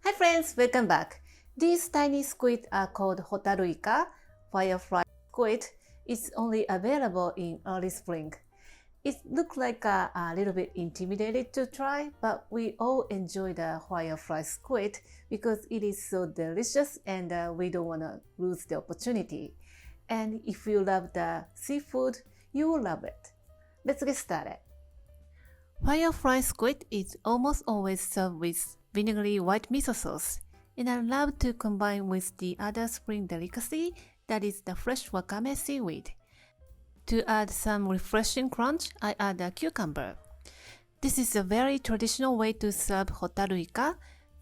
Hi friends, welcome back. These tiny squid are called HOTARU IKA, Firefly Squid. It's only available in early spring. It looks like a little bit intimidating to try, but we all enjoy the Firefly Squid because it is so delicious and we don't want to lose the opportunity. And if you love the seafood, you will love it. Let's get started. Firefly squid is almost always served with vinegary white miso sauce, and I love to combine with the other spring delicacy, that is the fresh Wakame Seaweed. To add some refreshing crunch, I add a cucumber. This is a very traditional way to serve HOTARU IKA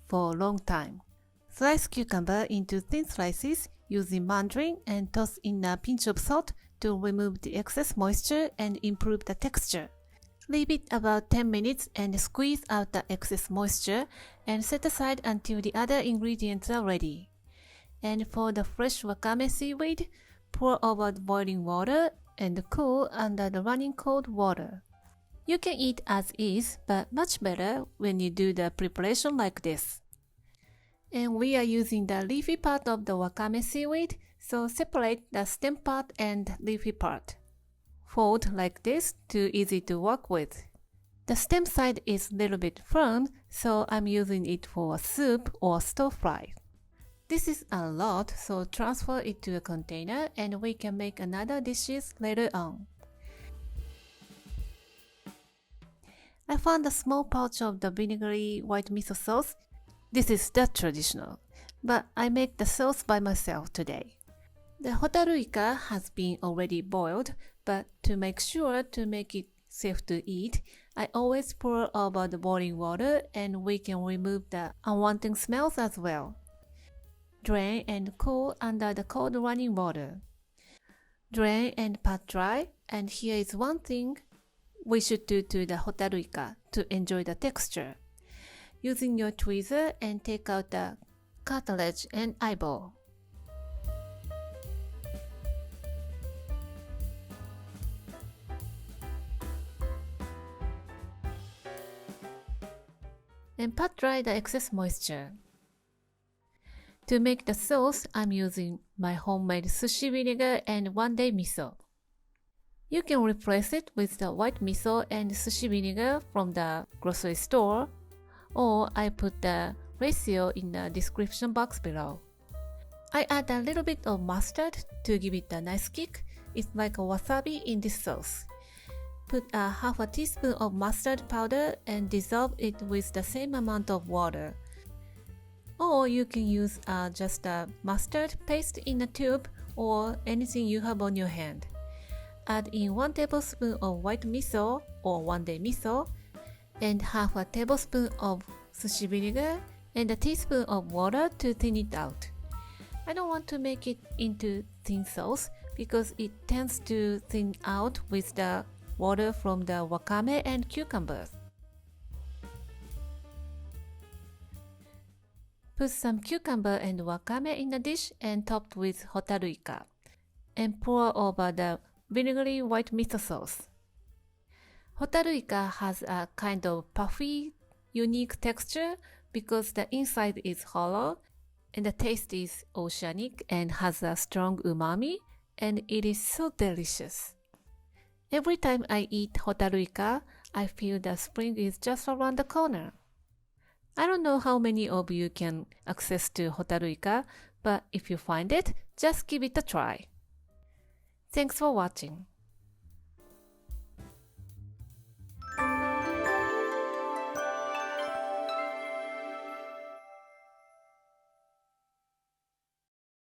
for a long time. Slice cucumber into thin slices using mandarin and toss in a pinch of salt to remove the excess moisture and improve the texture. Leave it about 10 minutes and squeeze out the excess moisture and set aside until the other ingredients are ready. And for the fresh wakame seaweed, pour over the boiling water and cool under the running cold water. You can eat as is, but much better when you do the preparation like this. And we are using the leafy part of the wakame seaweed, so separate the stem part and leafy part. Fold like this to easy to work with. The stem side is a little bit firm, so I'm using it for a soup or stir fry. This is a lot, so transfer it to a container and we can make another dishes later on. I found a small pouch of the vinegary white miso sauce. This is the traditional, but I make the sauce by myself today. The HOTARU IKA has been already boiled, but to make sure to make it safe to eat, I always pour over the boiling water and we can remove the unwanted smells as well. Drain and cool under the cold running water. Drain and pat dry, and here is one thing we should do to the HOTARU IKA to enjoy the texture. Using your tweezer and take out the cartilage and eyeball. And pat dry the excess moisture. To make the sauce, I'm using my homemade sushi vinegar and one-day miso. You can replace it with the white miso and sushi vinegar from the grocery store, or I put the ratio in the description box below. I add a little bit of mustard to give it a nice kick. It's like a wasabi in this sauce. Put a half a teaspoon of mustard powder and dissolve it with the same amount of water. Or you can use just a mustard paste in a tube or anything you have on your hand. Add in 1 tablespoon of white miso or one-day miso and half a tablespoon of sushi vinegar and a teaspoon of water to thin it out. I don't want to make it into thin sauce because it tends to thin out with the water from the wakame and cucumbers. Put some cucumber and wakame in a dish and topped with HOTARU IKA. And pour over the vinegary white miso sauce. HOTARU IKA has a kind of puffy, unique texture because the inside is hollow and the taste is oceanic and has a strong umami, and it is so delicious. Every time I eat HOTARU IKA, I feel the spring is just around the corner. I don't know how many of you can access to HOTARU IKA, but if you find it, just give it a try. Thanks for watching.